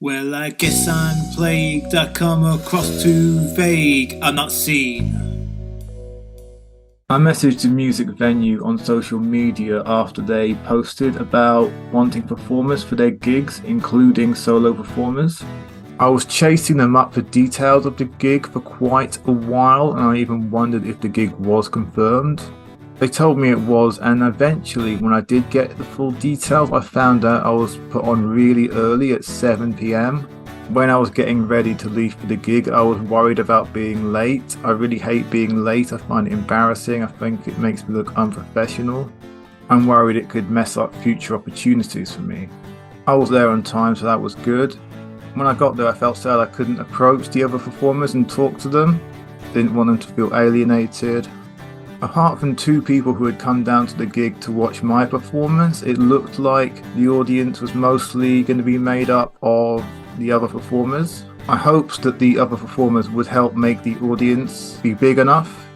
Well, I guess I'm plagued, I come across too vague, I'm not seen. I messaged the music venue on social media after they posted about wanting performers for their gigs, including solo performers. I was chasing them up for details of the gig for quite a while, and I even wondered if the gig was confirmed. They told me it was, and eventually, when I did get the full details, I found out I was put on really early at 7 p.m. When I was getting ready to leave for the gig, I was worried about being late. I really hate being late. I find it embarrassing. I think it makes me look unprofessional. I'm worried it could mess up future opportunities for me. I was there on time, so that was good. When I got there, I felt sad I couldn't approach the other performers and talk to them. Didn't want them to feel alienated. Apart from two people who had come down to the gig to watch my performance, it looked like the audience was mostly going to be made up of the other performers. I hoped that the other performers would help make the audience be big enough.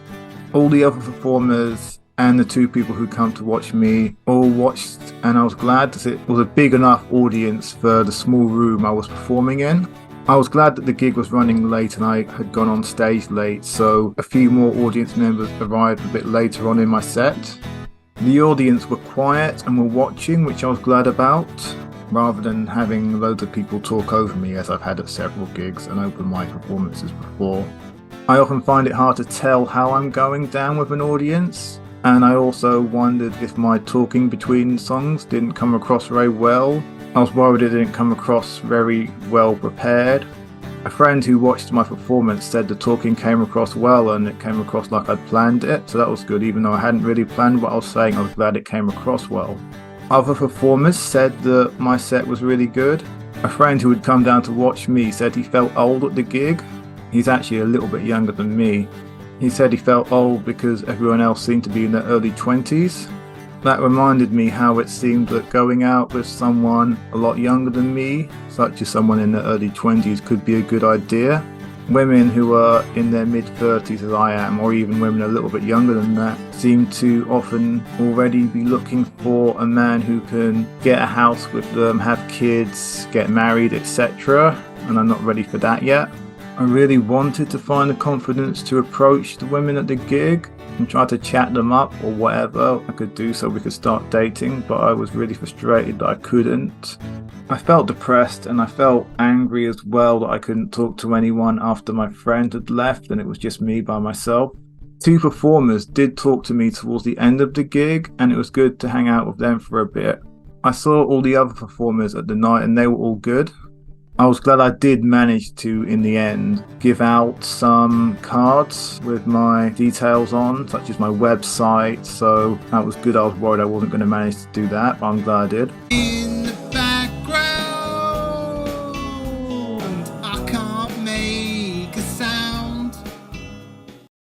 All the other performers and the two people who come to watch me all watched, and I was glad that it was a big enough audience for the small room I was performing in. I was glad that the gig was running late and I had gone on stage late, so a few more audience members arrived a bit later on in my set. The audience were quiet and were watching, which I was glad about, rather than having loads of people talk over me, as I've had at several gigs and open mic performances before. I often find it hard to tell how I'm going down with an audience, and I also wondered if my talking between songs didn't come across very well. I was worried it didn't come across very well prepared. A friend who watched my performance said the talking came across well and it came across like I'd planned it, so that was good. Even though I hadn't really planned what I was saying, I was glad it came across well. Other performers said that my set was really good. A friend who had come down to watch me said he felt old at the gig. He's actually a little bit younger than me. He said he felt old because everyone else seemed to be in their early 20s. That reminded me how it seemed that going out with someone a lot younger than me, such as someone in their early 20s, could be a good idea. Women who are in their mid-30s as I am, or even women a little bit younger than that, seem to often already be looking for a man who can get a house with them, have kids, get married, etc. And I'm not ready for that yet. I really wanted to find the confidence to approach the women at the gig and try to chat them up or whatever I could do so we could start dating, but I was really frustrated that I couldn't. I felt depressed and I felt angry as well that I couldn't talk to anyone after my friend had left and it was just me by myself. Two performers did talk to me towards the end of the gig and it was good to hang out with them for a bit. I saw all the other performers at the night and they were all good. I was glad I did manage to, in the end, give out some cards with my details on, such as my website, so that was good. I was worried I wasn't going to manage to do that, but I'm glad I did.